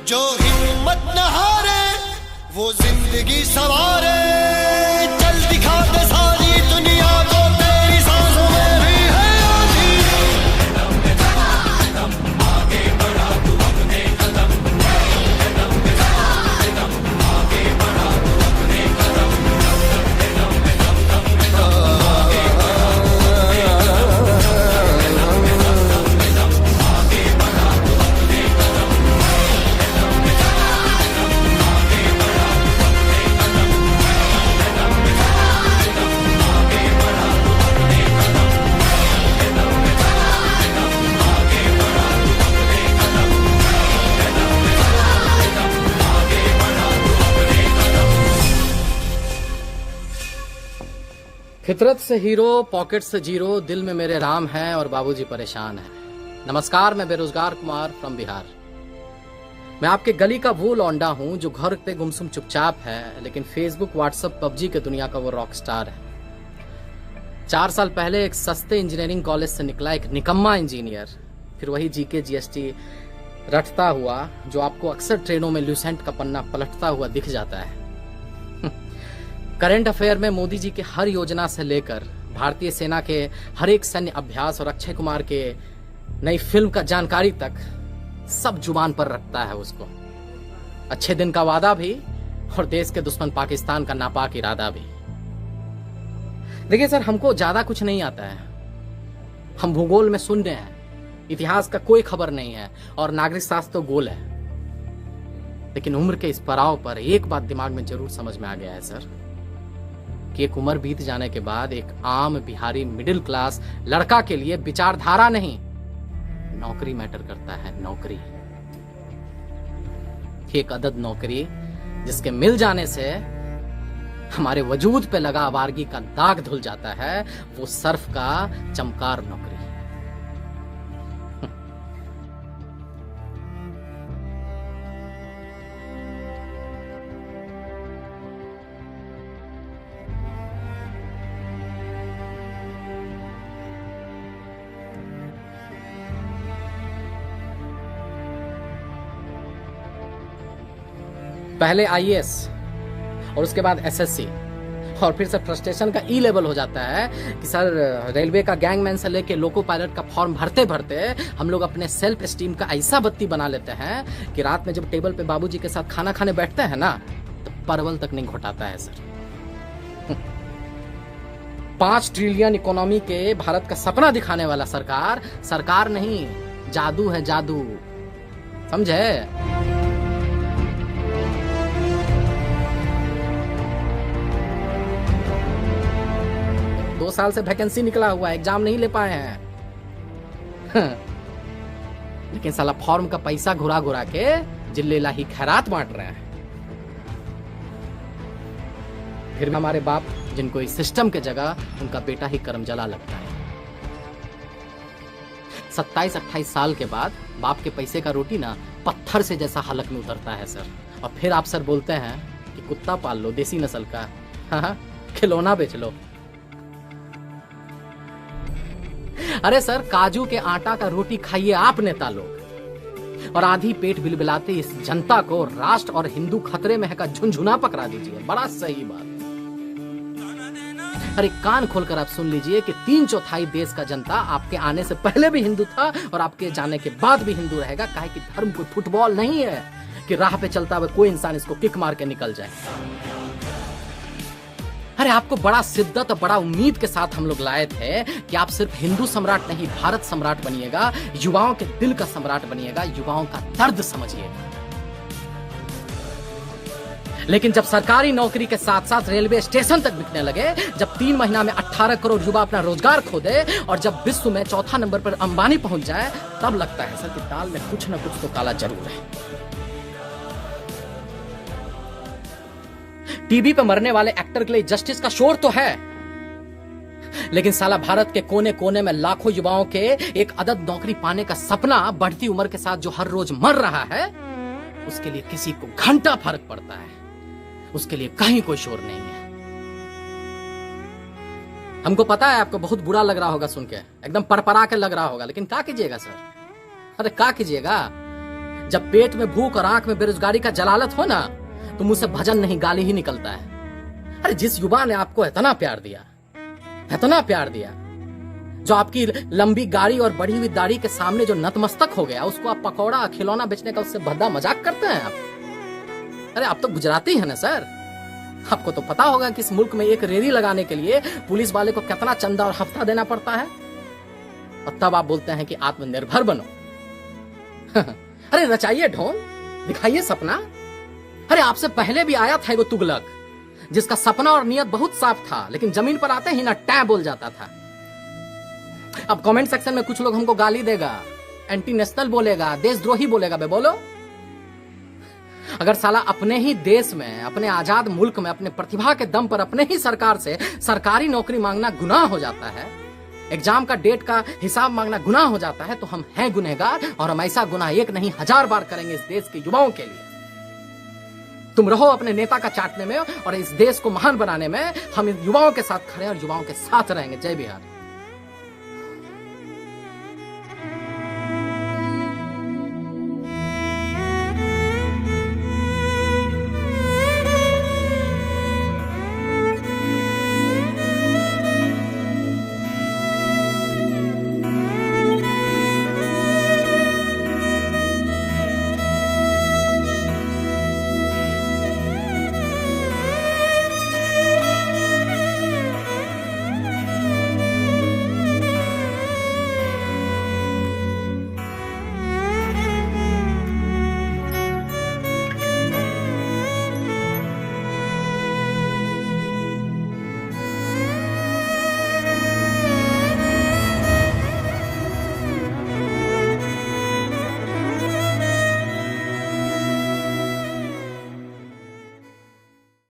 जो हिम्मत न हारे वो जिंदगी सवारे। चल दिखा दे सारी दुनिया को तेरी सांसों में भी है आधी। आगे बढ़ा तू अपने कदम, आगे बढ़ा तू अपने कदम। फितरत से हीरो, पॉकेट से जीरो, दिल में मेरे राम हैं और बाबूजी परेशान हैं। नमस्कार, मैं बेरोजगार कुमार फ्रॉम बिहार। मैं आपके गली का वो लौंडा हूं जो घर पे गुमसुम चुपचाप है, लेकिन फेसबुक, व्हाट्सएप, पबजी के दुनिया का वो रॉक स्टार है। 4 साल पहले एक सस्ते इंजीनियरिंग कॉलेज से निकला एक निकम्मा इंजीनियर, फिर वही जीके जीएसटी रटता हुआ जो आपको अक्सर ट्रेनों में ल्यूसेंट का पन्ना पलटता हुआ दिख जाता है। करंट अफेयर में मोदी जी के हर योजना से लेकर भारतीय सेना के हर एक सैन्य अभ्यास और अक्षय कुमार के नई फिल्म का जानकारी तक सब जुबान पर रखता है उसको। अच्छे दिन का वादा भी और देश के दुश्मन पाकिस्तान का नापाक इरादा भी। देखिए सर, हमको ज्यादा कुछ नहीं आता है, हम भूगोल में शून्य हैं, इतिहास का कोई खबर नहीं है और नागरिक शास्त्र तो गोल है। लेकिन उम्र के इस पड़ाव पर एक बात दिमाग में जरूर समझ में आ गया है सर, कि एक उम्र बीत जाने के बाद एक आम बिहारी मिडिल क्लास लड़का के लिए विचारधारा नहीं, नौकरी मैटर करता है। नौकरी, एक अदद नौकरी जिसके मिल जाने से हमारे वजूद पे लगा आवारगी का दाग धुल जाता है, वो सर्फ का चमकार नौकरी। पहले आईएएस और उसके बाद एसएससी और फिर से फ्रस्ट्रेशन का ई लेवल हो जाता है कि सर रेलवे का गैंगमैन से लेके लोको पायलट का फॉर्म भरते भरते हम लोग अपने सेल्फ एस्टीम का ऐसा बत्ती बना लेते हैं कि रात में जब टेबल पे बाबूजी के साथ खाना खाने बैठते हैं ना, तो परवल तक नहीं घोटाता है सर। 5 ट्रिलियन इकोनॉमी के भारत का सपना दिखाने वाला सरकार सरकार नहीं, जादू है जादू, समझे? 2 साल से वैकेंसी निकला हुआ है, एग्जाम नहीं ले पाए हैं। लेकिन साला फॉर्म का पैसा घुरा घुरा के जिले लाही खैरात बांट रहे हैं। फिर हमारे बाप जिनको इस सिस्टम के जगह उनका बेटा ही करमजला लगता है। 27-28 साल के बाद बाप के पैसे का रोटी ना पत्थर से जैसा हलक में उतरता है सर। और फिर आप सर बोलते हैं कि कुत्ता पाल लो देसी नस्ल का, हाँ, खिलौना बेच लो। अरे सर, काजू के आटा का रोटी खाइए आप नेता लोग, और आधी पेट बिलबिलाते इस जनता को राष्ट्र और हिंदू खतरे में है का झुनझुना पकड़ा दीजिए। बड़ा सही बात। अरे कान खोलकर आप सुन लीजिए कि 3/4 देश का जनता आपके आने से पहले भी हिंदू था और आपके जाने के बाद भी हिंदू रहेगा। काहे कि धर्म कोई फुटबॉल नहीं है कि राह पे चलता हुआ कोई इंसान इसको किक मार के निकल जाए। अरे आपको बड़ा शिद्दत और बड़ा उम्मीद के साथ हम लोग लाए थे कि आप सिर्फ हिंदू सम्राट नहीं, भारत सम्राट बनिएगा, युवाओं के दिल का सम्राट बनिएगा, युवाओं का दर्द समझिएगा। लेकिन जब सरकारी नौकरी के साथ साथ रेलवे स्टेशन तक बिकने लगे, जब 3 महीना में 18 करोड़ युवा अपना रोजगार खो दे और जब विश्व में 4था नंबर पर अंबानी पहुंच जाए, तब लगता है सर कि दाल में कुछ न कुछ तो काला जरूर है। टीवी पे मरने वाले एक्टर के लिए जस्टिस का शोर तो है, लेकिन साला भारत के कोने कोने में लाखों युवाओं के एक अदद नौकरी पाने का सपना बढ़ती उम्र के साथ जो हर रोज मर रहा है, उसके लिए किसी को घंटा फर्क पड़ता है, उसके लिए कहीं कोई शोर नहीं है। हमको पता है आपको बहुत बुरा लग रहा होगा सुन के, एकदम परपरा के लग रहा होगा, लेकिन क्या कीजिएगा सर? अरे क्या कीजिएगा? जब पेट में भूख और आंख में बेरोजगारी का जलालत हो ना, तो मुंह से भजन नहीं गाली ही निकलता है। अरे जिस युवा ने आपको इतना प्यार दिया, इतना प्यार दिया, जो आपकी लंबी गाड़ी और बढ़ी हुई दाढ़ी के सामने जो नतमस्तक हो गया, उसको आप पकौड़ा खिलौना बेचने का उससे भद्दा मजाक करते हैं आप। अरे आप तो गुजराती हैं ना सर, आपको तो पता होगा कि इस मुल्क में एक रेडी लगाने के लिए पुलिस वाले को कितना चंदा और हफ्ता देना पड़ता है, और तब आप बोलते हैं कि आत्मनिर्भर बनो। अरे रचाइए ढोंग, दिखाइए सपना। अरे आपसे पहले भी आया था एगो तुगलक, जिसका सपना और नियत बहुत साफ था, लेकिन जमीन पर आते ही ना टै बोल जाता था। अब कमेंट सेक्शन में कुछ लोग हमको गाली देगा, एंटी नेशनल बोलेगा, देशद्रोही बोलेगा। बे बोलो, अगर साला अपने ही देश में, अपने आजाद मुल्क में, अपने प्रतिभा के दम पर अपने ही सरकार से सरकारी नौकरी मांगना गुनाह हो जाता है, एग्जाम का डेट का हिसाब मांगना गुनाह हो जाता है, तो हम हैं गुनहगार, और हम ऐसा गुनाह एक नहीं 1000 बार करेंगे इस देश के युवाओं के लिए। तुम रहो अपने नेता का चाटने में, और इस देश को महान बनाने में हम इन युवाओं के साथ खड़े और युवाओं के साथ रहेंगे। जय बिहार।